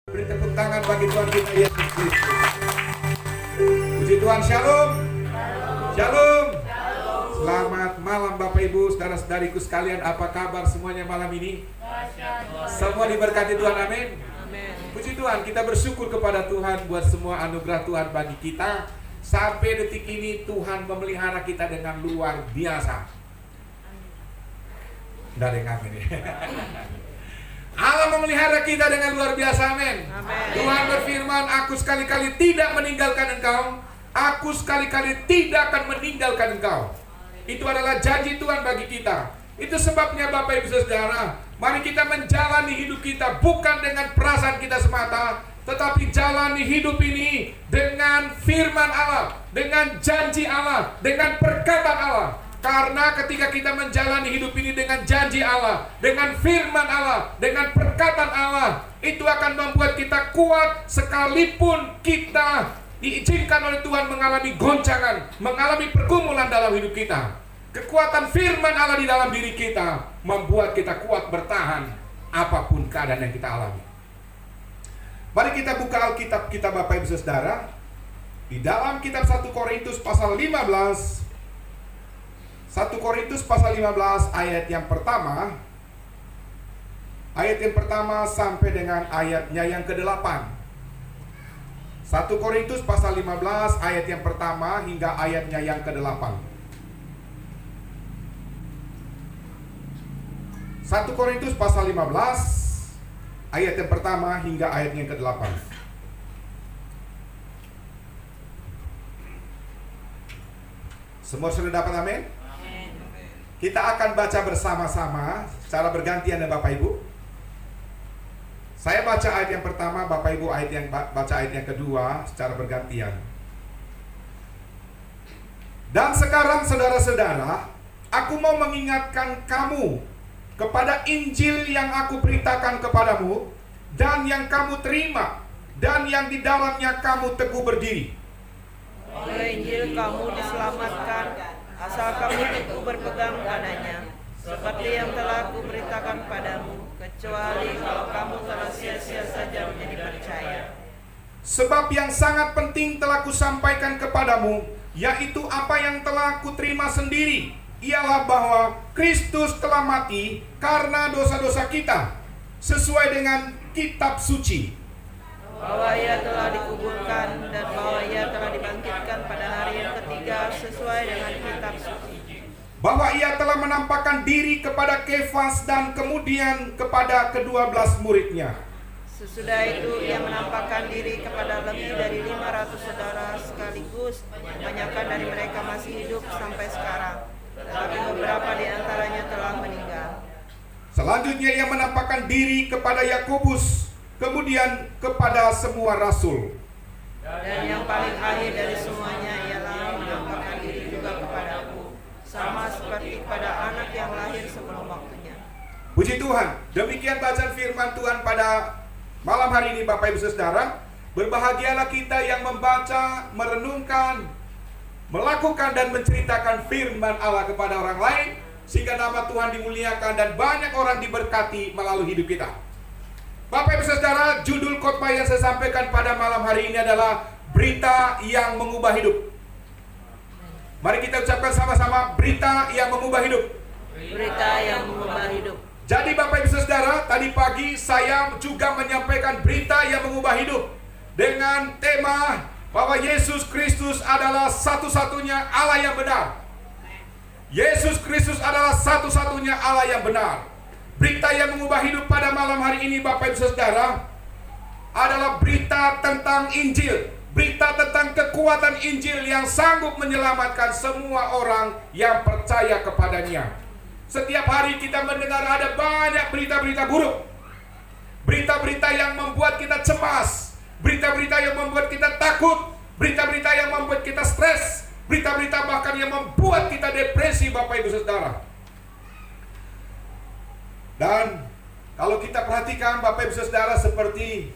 Beri tepuk tangan bagi Tuhan kita Yesus Kristus. Puji Tuhan, shalom. Shalom. Selamat malam Bapak Ibu, saudara-saudariku sekalian. Apa kabar semuanya malam ini? Semua diberkati Tuhan, amin. Puji Tuhan, kita bersyukur kepada Tuhan buat semua anugerah Tuhan bagi kita. Sampai detik ini Tuhan memelihara kita dengan luar biasa. Tidak ada yang amin ya. Allah memelihara kita dengan luar biasa, amin. Tuhan berfirman, aku sekali-kali tidak meninggalkan engkau, aku sekali-kali tidak akan meninggalkan engkau. Itu adalah janji Tuhan bagi kita. Itu sebabnya Bapak Ibu Saudara, mari kita menjalani hidup kita bukan dengan perasaan kita semata, tetapi jalani hidup ini dengan firman Allah, dengan janji Allah, dengan perkataan Allah. Karena ketika kita menjalani hidup ini dengan janji Allah, dengan firman Allah, dengan perkataan Allah, itu akan membuat kita kuat sekalipun kita diizinkan oleh Tuhan mengalami goncangan, mengalami pergumulan dalam hidup kita. Kekuatan firman Allah di dalam diri kita membuat kita kuat bertahan apapun keadaan yang kita alami. Mari kita buka Alkitab kita Bapak Ibu Saudara, di dalam kitab 1 Korintus pasal 15. 1 Korintus pasal 15 ayat yang pertama. Ayat yang pertama sampai dengan ayatnya yang ke-8. 1 Korintus pasal 15 ayat yang pertama hingga ayatnya yang ke-8. 1 Korintus pasal 15 ayat yang pertama hingga ayat yang ke-8. Semua sudah dapat, amin? Kita akan baca bersama-sama secara bergantian ya Bapak Ibu. Saya baca ayat yang pertama, Bapak Ibu baca ayat yang kedua secara bergantian. Dan sekarang saudara-saudara, aku mau mengingatkan kamu kepada Injil yang aku beritakan kepadamu, dan yang kamu terima, dan yang di dalamnya kamu teguh berdiri. Oleh Injil kamu diselamatkan, asal kamu teguh berpegang padanya, seperti yang telah kuberitakan padamu, kecuali kalau kamu telah sia-sia saja menjadi percaya. Sebab yang sangat penting telah kusampaikan kepadamu, yaitu apa yang telah kuterima sendiri, ialah bahwa Kristus telah mati karena dosa-dosa kita, sesuai dengan kitab suci, bahwa ia telah dikuburkan dan bahwa ia telah dibangkitkan pada hari yang ketiga sesuai dengan kitab suci, bahwa ia telah menampakkan diri kepada Kefas dan kemudian kepada ke-12 muridnya. Sesudah itu ia menampakkan diri kepada lebih dari 500 saudara sekaligus, kebanyakan dari mereka masih hidup sampai sekarang, tetapi beberapa di antaranya telah meninggal. Selanjutnya ia menampakkan diri kepada Yakobus, kemudian kepada semua rasul. Dan yang paling akhir dari semuanya ialah menampakkan diri juga kepadaku, sama seperti kepada anak yang lahir sebelum waktunya. Puji Tuhan, demikian bacaan firman Tuhan pada malam hari ini Bapak Ibu Saudara. Berbahagialah kita yang membaca, merenungkan, melakukan dan menceritakan firman Allah kepada orang lain, sehingga nama Tuhan dimuliakan dan banyak orang diberkati melalui hidup kita. Bapak Ibu Saudara, judul khotbah yang saya sampaikan pada malam hari ini adalah berita yang mengubah hidup. Mari kita ucapkan sama-sama, berita yang mengubah hidup. Berita yang mengubah hidup. Jadi Bapak Ibu Saudara, tadi pagi saya juga menyampaikan berita yang mengubah hidup dengan tema bahwa Yesus Kristus adalah satu-satunya Allah yang benar. Yesus Kristus adalah satu-satunya Allah yang benar. Berita yang mengubah hidup pada malam hari ini Bapak Ibu Saudara adalah berita tentang Injil, berita tentang kekuatan Injil yang sanggup menyelamatkan semua orang yang percaya kepadanya. Setiap hari kita mendengar ada banyak berita-berita buruk, berita-berita yang membuat kita cemas, berita-berita yang membuat kita takut, berita-berita yang membuat kita stres, berita-berita bahkan yang membuat kita depresi Bapak Ibu Saudara. Dan kalau kita perhatikan Bapak Ibu Saudara, seperti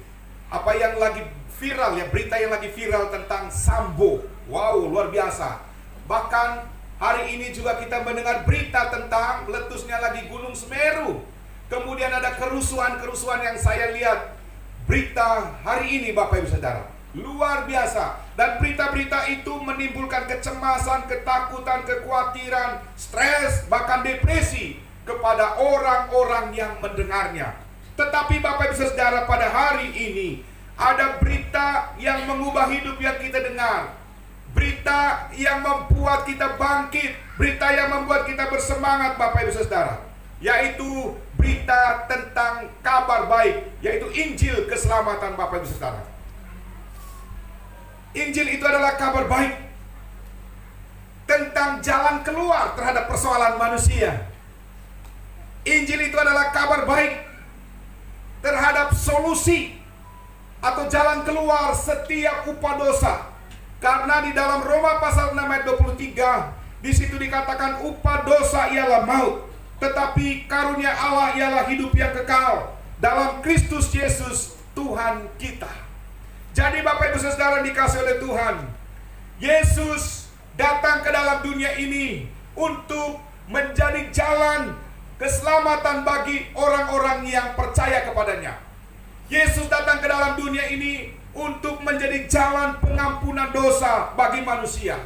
apa yang lagi viral ya, berita yang lagi viral tentang Sambo. Wow, luar biasa. Bahkan hari ini juga kita mendengar berita tentang meletusnya lagi Gunung Semeru. Kemudian ada kerusuhan-kerusuhan yang saya lihat berita hari ini Bapak Ibu Saudara. Luar biasa. Dan berita-berita itu menimbulkan kecemasan, ketakutan, kekhawatiran, stres, bahkan depresi kepada orang-orang yang mendengarnya. Tetapi Bapak Ibu Saudara, pada hari ini ada berita yang mengubah hidup yang kita dengar. Berita yang membuat kita bangkit, berita yang membuat kita bersemangat Bapak Ibu Saudara, yaitu berita tentang kabar baik, yaitu Injil keselamatan Bapak Ibu Saudara. Injil itu adalah kabar baik tentang jalan keluar terhadap persoalan manusia. Injil itu adalah kabar baik terhadap solusi atau jalan keluar setiap upah dosa. Karena di dalam Roma pasal 6 ayat 23, di situ dikatakan upah dosa ialah maut, tetapi karunia Allah ialah hidup yang kekal dalam Kristus Yesus Tuhan kita. Jadi Bapak Ibu Saudara dikasih oleh Tuhan, Yesus datang ke dalam dunia ini untuk menjadi jalan keselamatan bagi orang-orang yang percaya kepadanya. Yesus datang ke dalam dunia ini untuk menjadi jalan pengampunan dosa bagi manusia.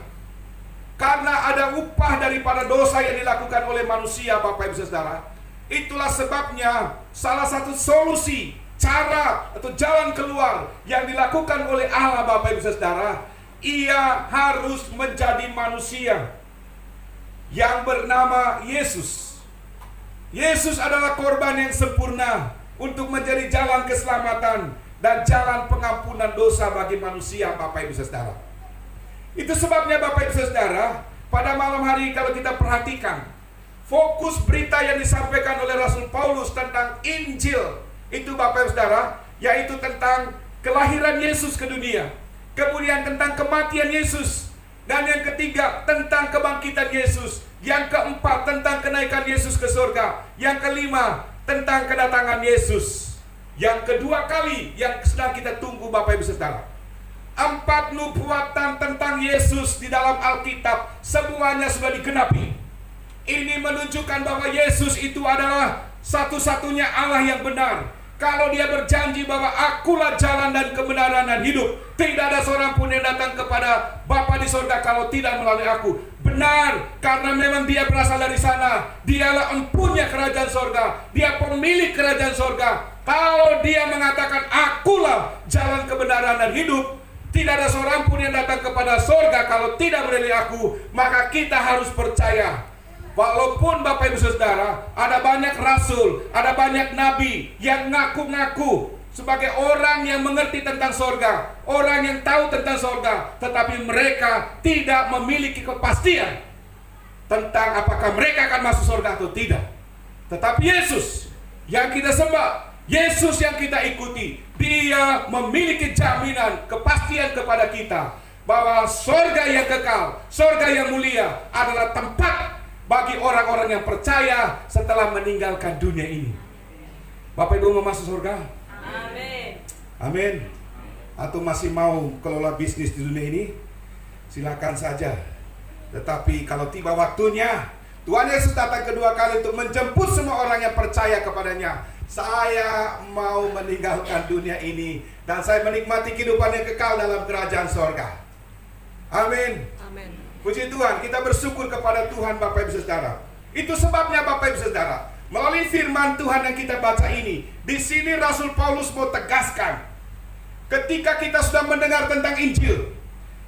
Karena ada upah daripada dosa yang dilakukan oleh manusia Bapak Ibu Saudara. Itulah sebabnya salah satu solusi, cara atau jalan keluar yang dilakukan oleh Allah Bapak Ibu Saudara, Ia harus menjadi manusia yang bernama Yesus. Yesus adalah korban yang sempurna untuk menjadi jalan keselamatan dan jalan pengampunan dosa bagi manusia Bapak Ibu Saudara. Itu sebabnya Bapak Ibu Saudara, pada malam hari kalau kita perhatikan fokus berita yang disampaikan oleh Rasul Paulus tentang Injil itu Bapak Ibu Saudara, yaitu tentang kelahiran Yesus ke dunia, kemudian tentang kematian Yesus, dan yang ketiga tentang kebangkitan Yesus, yang keempat tentang kenaikan Yesus ke surga, yang kelima tentang kedatangan Yesus yang kedua kali yang sedang kita tunggu Bapak Ibu Saudara. 4 nubuatan tentang Yesus di dalam Alkitab semuanya sudah digenapi. Ini menunjukkan bahwa Yesus itu adalah satu-satunya Allah yang benar. Kalau Dia berjanji bahwa akulah jalan dan kebenaran dan hidup, tidak ada seorang pun yang datang kepada Bapa di surga kalau tidak melalui aku. Benar, karena memang Dia berasal dari sana. Dialah empunya kerajaan surga, Dia pemilik kerajaan surga. Kalau Dia mengatakan akulah jalan kebenaran dan hidup, tidak ada seorang pun yang datang kepada surga kalau tidak melalui aku. Maka kita harus percaya. Walaupun Bapak Ibu Saudara, ada banyak rasul, ada banyak nabi yang ngaku-ngaku sebagai orang yang mengerti tentang sorga, orang yang tahu tentang sorga, tetapi mereka tidak memiliki kepastian tentang apakah mereka akan masuk sorga atau tidak. Tetapi Yesus yang kita sembah, Yesus yang kita ikuti, Dia memiliki jaminan, kepastian kepada kita bahwa sorga yang kekal, sorga yang mulia adalah tempat bagi orang-orang yang percaya setelah meninggalkan dunia ini. Bapak Ibu mau masuk surga? Amin. Amin. Atau masih mau kelola bisnis di dunia ini? Silakan saja. Tetapi kalau tiba waktunya, Tuhan Yesus datang kedua kali untuk menjemput semua orang yang percaya kepadanya. Saya mau meninggalkan dunia ini dan saya menikmati kehidupan yang kekal dalam kerajaan surga. Amin. Amin. Puji Tuhan, kita bersyukur kepada Tuhan Bapak Ibu Saudara. Itu sebabnya Bapak Ibu Saudara, melalui firman Tuhan yang kita baca ini, di sini Rasul Paulus mau tegaskan, ketika kita sudah mendengar tentang Injil,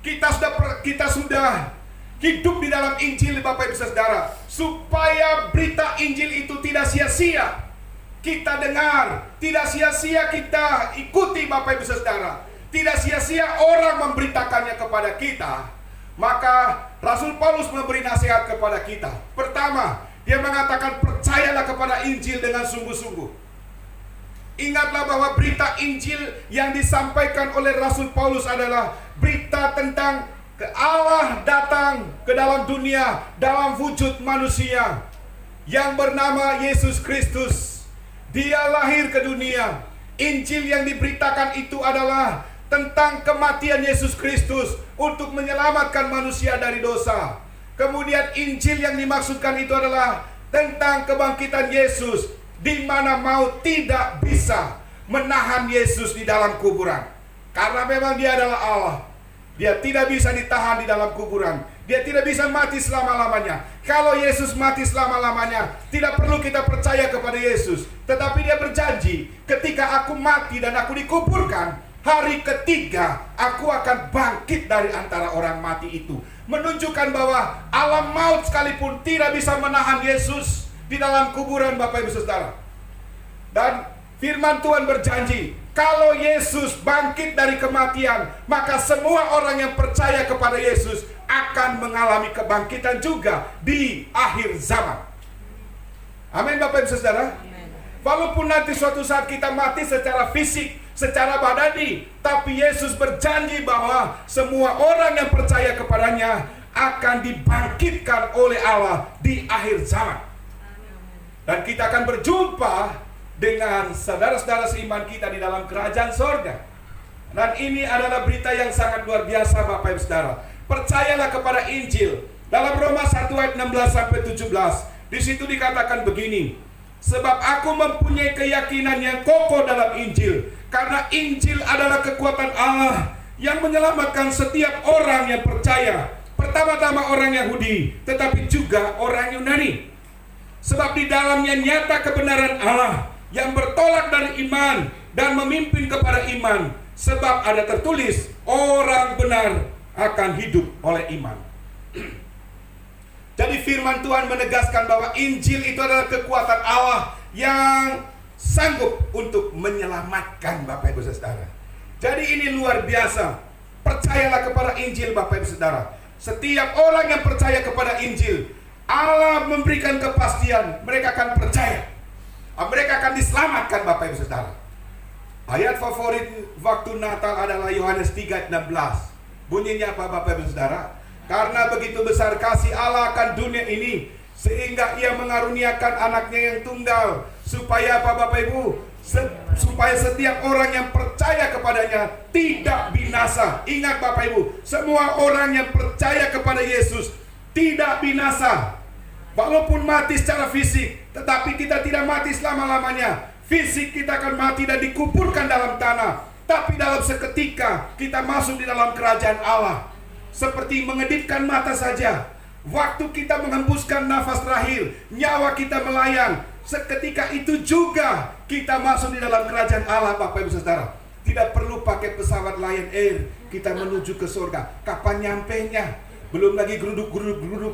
kita sudah hidup di dalam Injil Bapak Ibu Saudara, supaya berita Injil itu tidak sia-sia kita dengar, tidak sia-sia kita ikuti Bapak Ibu Saudara, tidak sia-sia orang memberitakannya kepada kita. Maka Rasul Paulus memberi nasihat kepada kita. Pertama, dia mengatakan percayalah kepada Injil dengan sungguh-sungguh. Ingatlah bahwa berita Injil yang disampaikan oleh Rasul Paulus adalah berita tentang Allah datang ke dalam dunia dalam wujud manusia yang bernama Yesus Kristus. Dia lahir ke dunia. Injil yang diberitakan itu adalah tentang kematian Yesus Kristus untuk menyelamatkan manusia dari dosa. Kemudian Injil yang dimaksudkan itu adalah tentang kebangkitan Yesus, di mana maut tidak bisa menahan Yesus di dalam kuburan. Karena memang dia adalah Allah. Dia tidak bisa ditahan di dalam kuburan. Dia tidak bisa mati selama-lamanya. Kalau Yesus mati selama-lamanya, tidak perlu kita percaya kepada Yesus. Tetapi dia berjanji, ketika aku mati dan aku dikuburkan, hari ketiga aku akan bangkit dari antara orang mati itu. Menunjukkan bahwa alam maut sekalipun tidak bisa menahan Yesus di dalam kuburan, Bapak Ibu Saudara. Dan firman Tuhan berjanji, kalau Yesus bangkit dari kematian, maka semua orang yang percaya kepada Yesus akan mengalami kebangkitan juga di akhir zaman. Amin, Bapak Ibu Saudara. Walaupun nanti suatu saat kita mati secara fisik, secara badani, tapi Yesus berjanji bahwa semua orang yang percaya kepadanya akan dibangkitkan oleh Allah di akhir zaman. Dan kita akan berjumpa dengan saudara-saudara seiman kita di dalam kerajaan sorga. Dan ini adalah berita yang sangat luar biasa, Bapak Ibu Saudara. Percayalah kepada Injil. Dalam Roma 1 ayat 16-17, di situ dikatakan begini, sebab aku mempunyai keyakinan yang kokoh dalam Injil, karena Injil adalah kekuatan Allah yang menyelamatkan setiap orang yang percaya, pertama-tama orang Yahudi, tetapi juga orang Yunani. Sebab di dalamnya nyata kebenaran Allah yang bertolak dari iman dan memimpin kepada iman. Sebab ada tertulis, orang benar akan hidup oleh iman. Jadi firman Tuhan menegaskan bahwa Injil itu adalah kekuatan Allah yang sanggup untuk menyelamatkan, Bapak Ibu Saudara. Jadi ini luar biasa. Percayalah kepada Injil, Bapak Ibu Saudara. Setiap orang yang percaya kepada Injil, Allah memberikan kepastian, mereka akan percaya, mereka akan diselamatkan, Bapak Ibu Saudara. Ayat favorit waktu Natal adalah Yohanes 3:16. Bunyinya apa, Bapak Ibu Saudara? Karena begitu besar kasih Allah akan dunia ini, sehingga ia mengaruniakan anaknya yang tunggal, supaya apa, Bapak Ibu? Supaya setiap orang yang percaya kepadanya tidak binasa. Ingat, Bapak Ibu, semua orang yang percaya kepada Yesus tidak binasa. Walaupun mati secara fisik, tetapi kita tidak mati selama-lamanya. Fisik kita akan mati dan dikuburkan dalam tanah, tapi dalam seketika kita masuk di dalam kerajaan Allah. Seperti mengedipkan mata saja, waktu kita menghembuskan nafas terakhir, nyawa kita melayang, seketika itu juga kita masuk di dalam kerajaan Allah, Bapak Ibu Saudara. Tidak perlu pakai pesawat Lion Air kita menuju ke surga. Kapan nyampenya? Belum lagi geruduk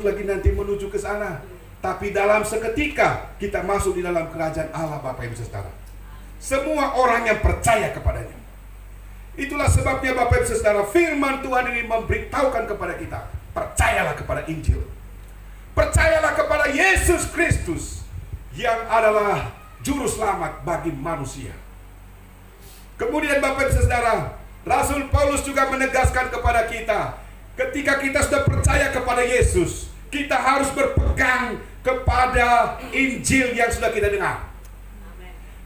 lagi nanti menuju ke sana. Tapi dalam seketika kita masuk di dalam kerajaan Allah, Bapak Ibu Saudara. Semua orang yang percaya kepadanya. Itulah sebabnya, Bapak Ibu Saudara, firman Tuhan ini memberitahukan kepada kita, percayalah kepada Injil. Percayalah kepada Yesus Kristus yang adalah juru selamat bagi manusia. Kemudian, Bapak Ibu Saudara, Rasul Paulus juga menegaskan kepada kita, ketika kita sudah percaya kepada Yesus, kita harus berpegang kepada Injil yang sudah kita dengar.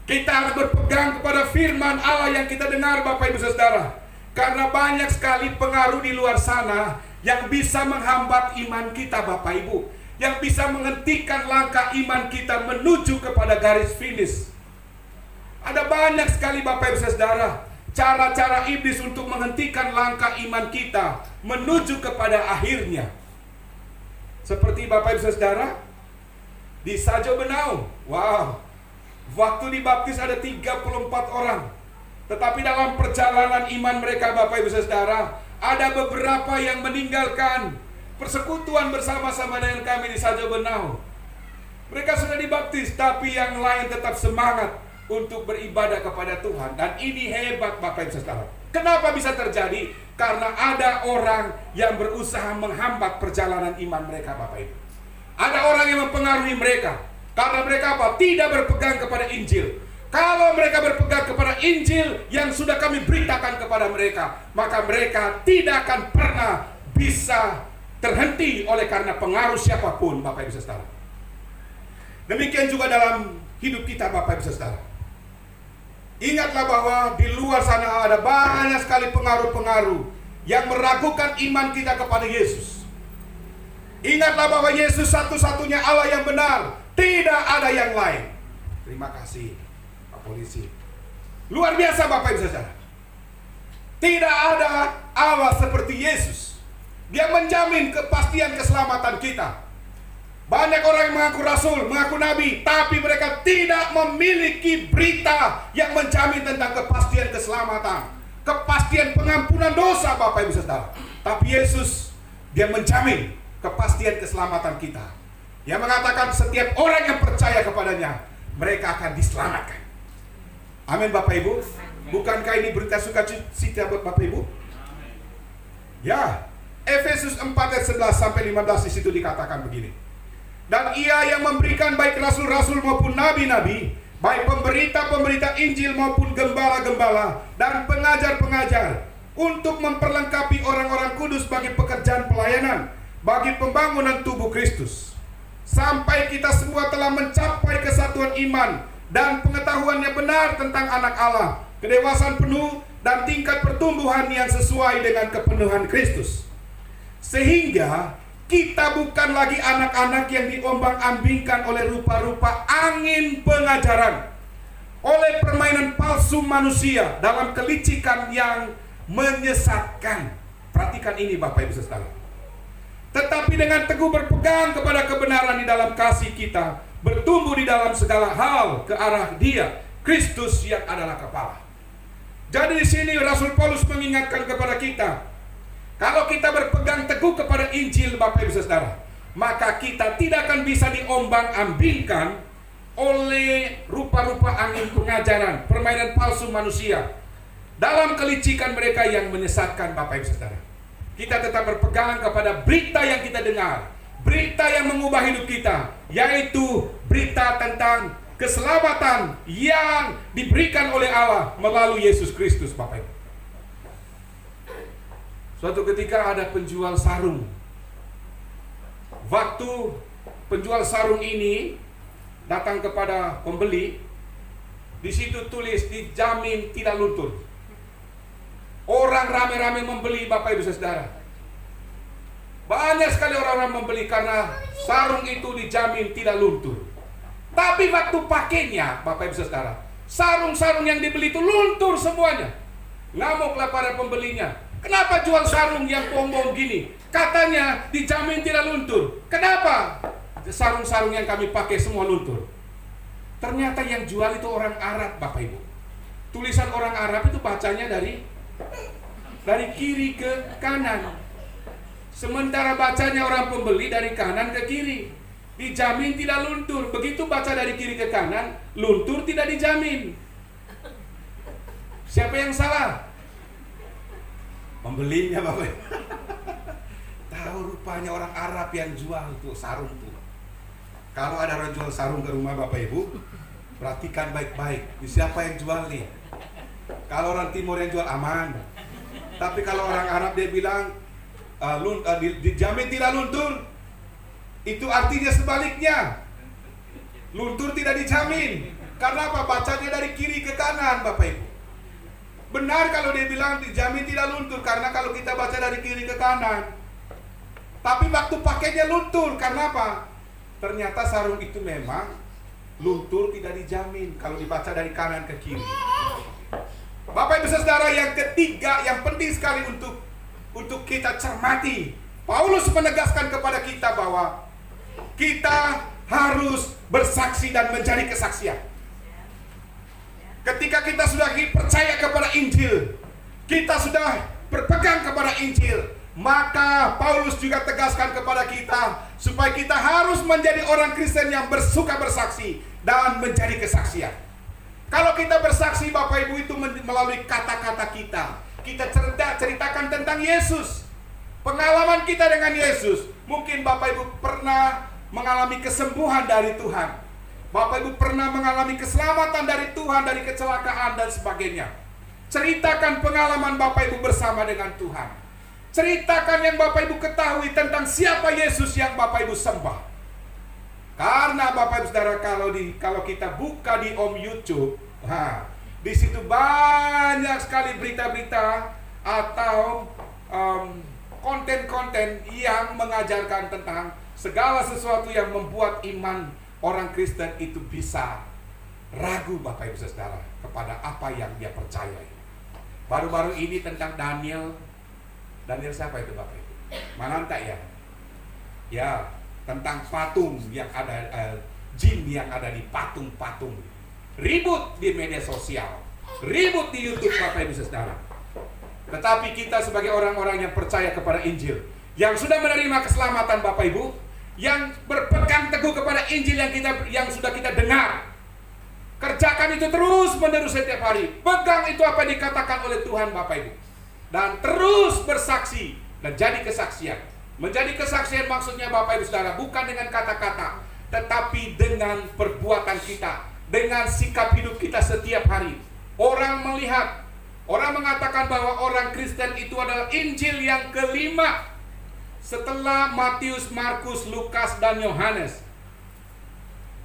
Kita harus berpegang kepada firman Allah yang kita dengar, Bapak Ibu Saudara. Karena banyak sekali pengaruh di luar sana yang bisa menghambat iman kita, Bapak Ibu. Yang bisa menghentikan langkah iman kita menuju kepada garis finish. Ada banyak sekali, Bapak Ibu Saudara, cara-cara iblis untuk menghentikan langkah iman kita menuju kepada akhirnya. Seperti, Bapak Ibu Saudara, di Sajo Benau, waktu dibaptis ada 34 orang. Tetapi dalam perjalanan iman mereka, Bapak Ibu Saudara, ada beberapa yang meninggalkan persekutuan bersama-sama dengan kami di Sajo Benau. Mereka sudah dibaptis, tapi yang lain tetap semangat untuk beribadah kepada Tuhan. Dan ini hebat, Bapak Ibu Saudara. Kenapa bisa terjadi? Karena ada orang yang berusaha menghambat perjalanan iman mereka, Bapak Ibu. Ada orang yang mempengaruhi mereka. Karena mereka apa? Tidak berpegang kepada Injil. Kalau mereka berpegang kepada Injil yang sudah kami beritakan kepada mereka, maka mereka tidak akan pernah bisa terhenti oleh karena pengaruh siapapun, Bapak Ibu Saudara. Demikian juga dalam hidup kita, Bapak Ibu Saudara. Ingatlah bahwa di luar sana ada banyak sekali pengaruh-pengaruh yang meragukan iman kita kepada Yesus. Ingatlah bahwa Yesus satu-satunya Allah yang benar. Tidak ada yang lain. Terima kasih, Pak Polisi. Luar biasa Bapak Ibu Saudara. Tidak ada Allah seperti Yesus. Dia menjamin kepastian keselamatan kita. Banyak orang yang mengaku rasul, mengaku nabi, tapi mereka tidak memiliki berita yang menjamin tentang kepastian keselamatan, kepastian pengampunan dosa Bapak Ibu Saudara. Tapi Yesus, dia menjamin kepastian keselamatan kita. Dia mengatakan setiap orang yang percaya kepadanya, mereka akan diselamatkan. Amin Bapak Ibu. Bukankah ini berita sukacita buat Bapak Ibu? Ya. Efesus 4 ayat 11 sampai 15 di situ dikatakan begini. Dan ia yang memberikan baik rasul-rasul maupun nabi-nabi, baik pemberita-pemberita Injil maupun gembala-gembala dan pengajar-pengajar, untuk memperlengkapi orang-orang kudus bagi pekerjaan pelayanan, bagi pembangunan tubuh Kristus, sampai kita semua telah mencapai kesatuan iman dan pengetahuan yang benar tentang anak Allah, kedewasaan penuh dan tingkat pertumbuhan yang sesuai dengan kepenuhan Kristus. Sehingga kita bukan lagi anak-anak yang diombang-ambingkan oleh rupa-rupa angin pengajaran, oleh permainan palsu manusia dalam kelicikan yang menyesatkan. Perhatikan ini Bapak Ibu Saudara. Tetapi dengan teguh berpegang kepada kebenaran di dalam kasih kita, bertumbuh di dalam segala hal ke arah Dia, Kristus yang adalah kepala. Jadi di sini Rasul Paulus mengingatkan kepada kita, kalau kita berpegang teguh kepada Injil Bapak Ibu Saudara, maka kita tidak akan bisa diombang-ambingkan oleh rupa-rupa angin pengajaran, permainan palsu manusia, dalam kelicikan mereka yang menyesatkan Bapak Ibu Saudara. Kita tetap berpegang kepada berita yang kita dengar, berita yang mengubah hidup kita, yaitu berita tentang keselamatan yang diberikan oleh Allah melalui Yesus Kristus Bapak Ibu. Suatu ketika ada penjual sarung. Waktu penjual sarung ini datang kepada pembeli, di situ tulis dijamin tidak luntur. Orang rame-rame membeli Bapak Ibu Saudara. Banyak sekali orang-orang membeli karena sarung itu dijamin tidak luntur. Tapi waktu pakainya Bapak Ibu Saudara, sarung-sarung yang dibeli itu luntur semuanya. Ngamuklah para pembelinya. Kenapa jual sarung yang bohong-bohong gini? Katanya dijamin tidak luntur. Kenapa? Sarung-sarung yang kami pakai semua luntur. Ternyata yang jual itu orang Arab Bapak Ibu. Tulisan orang Arab itu bacanya dari kiri ke kanan. Sementara bacanya orang pembeli dari kanan ke kiri. Dijamin tidak luntur. Begitu baca dari kiri ke kanan, luntur tidak dijamin. Siapa yang salah? Membelinya Bapak. Tahu rupanya orang Arab yang jual tuh sarung tuh. Kalau ada orang jual sarung ke rumah Bapak Ibu, perhatikan baik-baik. Siapa yang jual nih? Kalau orang Timur yang jual aman. Tapi kalau orang Arab dia bilang dijamin tidak luntur, itu artinya sebaliknya. Luntur tidak dijamin. Karena apa? Bacanya dari kiri ke kanan Bapak Ibu. Benar kalau dia bilang dijamin tidak luntur, karena kalau kita baca dari kiri ke kanan. Tapi waktu pakainya luntur, karena apa? Ternyata sarung itu memang luntur tidak dijamin kalau dibaca dari kanan ke kiri. Bapak Ibu Saudara, yang ketiga yang penting sekali untuk kita cermati, Paulus menegaskan kepada kita bahwa kita harus bersaksi dan mencari kesaksian. Ketika kita sudah percaya kepada Injil, kita sudah berpegang kepada Injil, maka Paulus juga tegaskan kepada kita supaya kita harus menjadi orang Kristen yang bersuka bersaksi dan mencari kesaksian. Kalau kita bersaksi Bapak Ibu itu melalui kata-kata kita. Kita ceritakan tentang Yesus, pengalaman kita dengan Yesus. Mungkin Bapak Ibu pernah mengalami kesembuhan dari Tuhan. Bapak Ibu pernah mengalami keselamatan dari Tuhan, dari kecelakaan dan sebagainya. Ceritakan pengalaman Bapak Ibu bersama dengan Tuhan. Ceritakan yang Bapak Ibu ketahui tentang siapa Yesus yang Bapak Ibu sembah. Karena Bapak Ibu Saudara, kalau kita buka di YouTube, di situ banyak sekali berita-berita atau konten-konten yang mengajarkan tentang segala sesuatu yang membuat iman orang Kristen itu bisa ragu Bapak Ibu Saudara kepada apa yang dia percaya. Baru-baru ini tentang Daniel siapa itu Bapak Ibu? Mananta ya? Ya, tentang patung yang ada, jin yang ada di patung-patung. Ribut di media sosial, ribut di YouTube Bapak Ibu Saudara. Tetapi kita sebagai orang-orang yang percaya kepada Injil, yang sudah menerima keselamatan Bapak Ibu, yang berpegang teguh kepada Injil yang sudah kita dengar, kerjakan itu terus menerus setiap hari. Pegang itu apa yang dikatakan oleh Tuhan Bapak Ibu, dan terus bersaksi dan jadi kesaksian. Menjadi kesaksian maksudnya Bapak Ibu Saudara bukan dengan kata-kata, tetapi dengan perbuatan kita, dengan sikap hidup kita setiap hari. Orang melihat, orang mengatakan bahwa orang Kristen itu adalah Injil yang kelima setelah Matius, Markus, Lukas, dan Yohanes.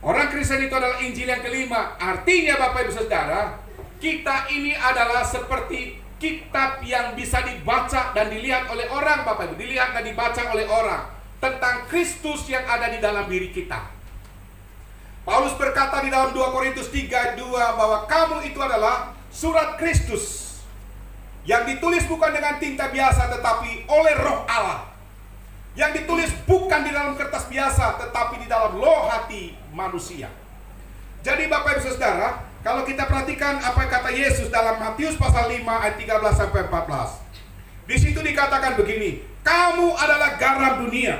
Orang Kristen itu adalah Injil yang kelima. Artinya Bapak Ibu Saudara, kita ini adalah seperti kitab yang bisa dibaca dan dilihat oleh orang Bapak Ibu. Dilihat dan dibaca oleh orang tentang Kristus yang ada di dalam diri kita. Paulus berkata di dalam 2 Korintus 3:2 bahwa kamu itu adalah surat Kristus yang ditulis bukan dengan tinta biasa tetapi oleh Roh Allah. Yang ditulis bukan di dalam kertas biasa tetapi di dalam loh hati manusia. Jadi Bapak Ibu Saudara, kalau kita perhatikan apa kata Yesus dalam Matius pasal 5 ayat 13 sampai 14. Di situ dikatakan begini, kamu adalah garam dunia.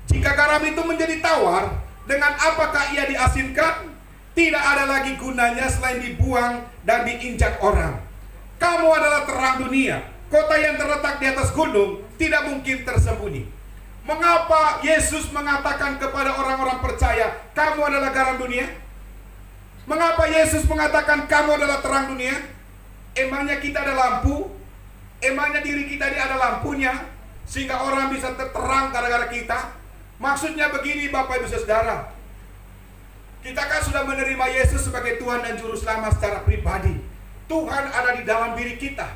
Jika garam itu menjadi tawar, dengan apakah ia diasinkan? Tidak ada lagi gunanya selain dibuang dan diinjak orang. Kamu adalah terang dunia. Kota yang terletak di atas gunung tidak mungkin tersembunyi. Mengapa Yesus mengatakan kepada orang-orang percaya, kamu adalah garam dunia? Mengapa Yesus mengatakan kamu adalah terang dunia? Emangnya kita ada lampu? Emangnya diri kita ini ada lampunya sehingga orang bisa terang gara-gara kita? Maksudnya begini Bapak Ibu Saudara, kita kan sudah menerima Yesus sebagai Tuhan dan Juru Selamat secara pribadi. Tuhan ada di dalam diri kita.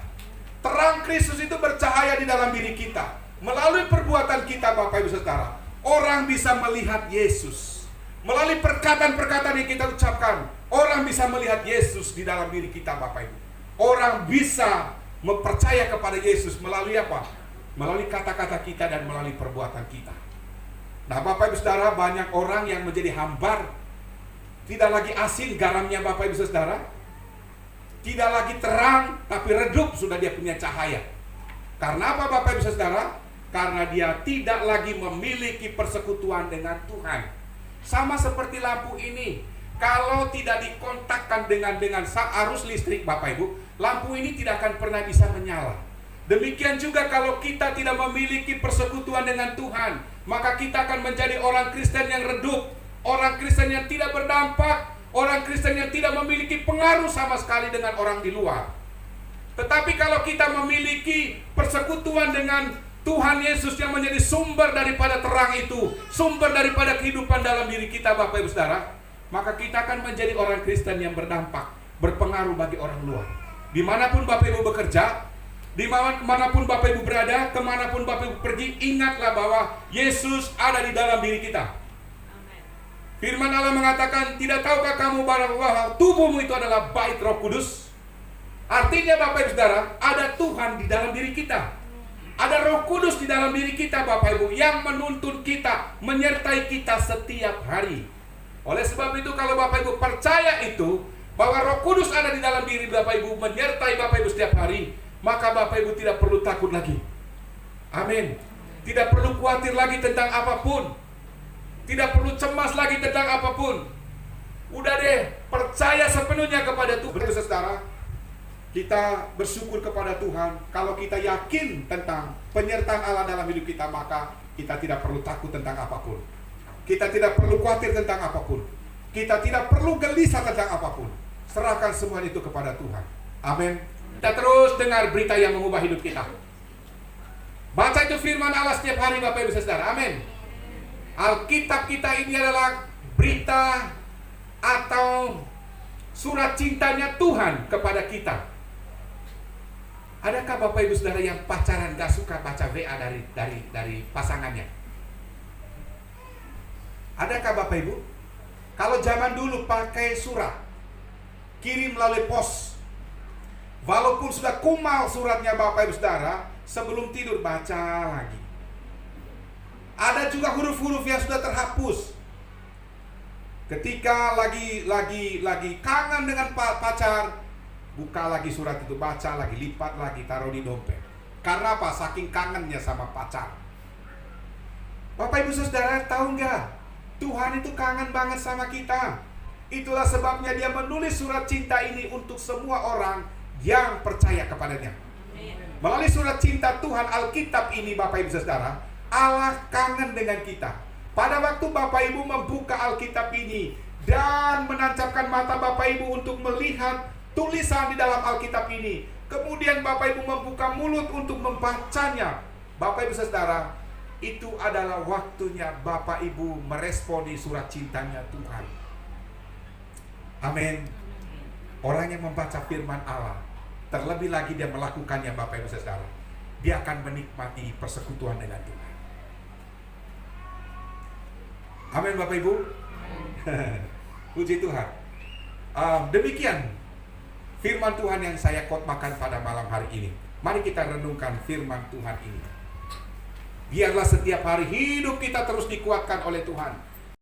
Terang Kristus itu bercahaya di dalam diri kita. Melalui perbuatan kita Bapak Ibu Saudara, orang bisa melihat Yesus. Melalui perkataan-perkataan yang kita ucapkan, orang bisa melihat Yesus di dalam diri kita Bapak Ibu. Orang bisa mempercaya kepada Yesus melalui apa? Melalui kata-kata kita dan melalui perbuatan kita. Nah Bapak Ibu Saudara, banyak orang yang menjadi hambar. Tidak lagi asin garamnya Bapak Ibu Saudara. Tidak lagi terang, tapi redup sudah dia punya cahaya. Karena apa Bapak Ibu Saudara? Karena dia tidak lagi memiliki persekutuan dengan Tuhan. Sama seperti lampu ini, kalau tidak dikontakkan dengan arus listrik Bapak Ibu, lampu ini tidak akan pernah bisa menyala. Demikian juga kalau kita tidak memiliki persekutuan dengan Tuhan, maka kita akan menjadi orang Kristen yang redup, orang Kristen yang tidak berdampak, orang Kristen yang tidak memiliki pengaruh sama sekali dengan orang di luar. Tetapi kalau kita memiliki persekutuan dengan Tuhan Yesus yang menjadi sumber daripada terang itu, sumber daripada kehidupan dalam diri kita Bapak Ibu Saudara, maka kita akan menjadi orang Kristen yang berdampak, berpengaruh bagi orang luar. Dimanapun Bapak Ibu bekerja, dimanapun Bapak Ibu berada, kemanapun Bapak Ibu pergi, ingatlah bahwa Yesus ada di dalam diri kita. Firman Allah mengatakan, tidak tahukah kamu bahwa tubuhmu itu adalah bait Roh Kudus? Artinya Bapak Ibu Saudara, ada Tuhan di dalam diri kita. Ada Roh Kudus di dalam diri kita Bapak Ibu yang menuntun kita, menyertai kita setiap hari. Oleh sebab itu kalau Bapak Ibu percaya itu, bahwa Roh Kudus ada di dalam diri Bapak Ibu, menyertai Bapak Ibu setiap hari, maka Bapak Ibu tidak perlu takut lagi. Amin. Tidak perlu khawatir lagi tentang apapun. Tidak perlu cemas lagi tentang apapun. Udah deh, percaya sepenuhnya kepada Tuhan. Betul saudara, kita bersyukur kepada Tuhan. Kalau kita yakin tentang penyertaan Allah dalam hidup kita, maka kita tidak perlu takut tentang apapun. Kita tidak perlu khawatir tentang apapun. Kita tidak perlu gelisah tentang apapun. Serahkan semua itu kepada Tuhan. Amin. Kita terus dengar berita yang mengubah hidup kita. Baca itu firman Allah setiap hari Bapak Ibu Saudara. Amin. Alkitab kita ini adalah berita atau surat cintanya Tuhan kepada kita. Adakah Bapak Ibu Saudara yang pacaran gak suka baca WA dari pasangannya? Adakah Bapak Ibu? Kalau zaman dulu pakai surat, kirim melalui pos. Walaupun sudah kumal suratnya Bapak Ibu Saudara, sebelum tidur baca lagi. Ada juga huruf-huruf yang sudah terhapus. Ketika lagi kangen dengan pacar, buka lagi surat itu, baca lagi, lipat lagi, taruh di dompet. Karena apa? Saking kangennya sama pacar. Bapak Ibu Saudara tahu nggak? Tuhan itu kangen banget sama kita. Itulah sebabnya Dia menulis surat cinta ini untuk semua orang yang percaya kepadanya. Melalui surat cinta Tuhan Alkitab ini, Bapak Ibu Saudara, Allah kangen dengan kita. Pada waktu Bapak Ibu membuka Alkitab ini dan menancapkan mata Bapak Ibu untuk melihat tulisan di dalam Alkitab ini, kemudian Bapak Ibu membuka mulut untuk membacanya, Bapak Ibu Saudara, itu adalah waktunya Bapak Ibu meresponi surat cintanya Tuhan. Amin. Orang yang membaca firman Allah, terlebih lagi dia melakukannya, Bapak Ibu Saudara, dia akan menikmati persekutuan dengan Tuhan. Amin Bapak Ibu. Puji Tuhan. Demikian firman Tuhan yang saya khotbahkan pada malam hari ini. Mari kita renungkan firman Tuhan ini. Biarlah setiap hari hidup kita terus dikuatkan oleh Tuhan.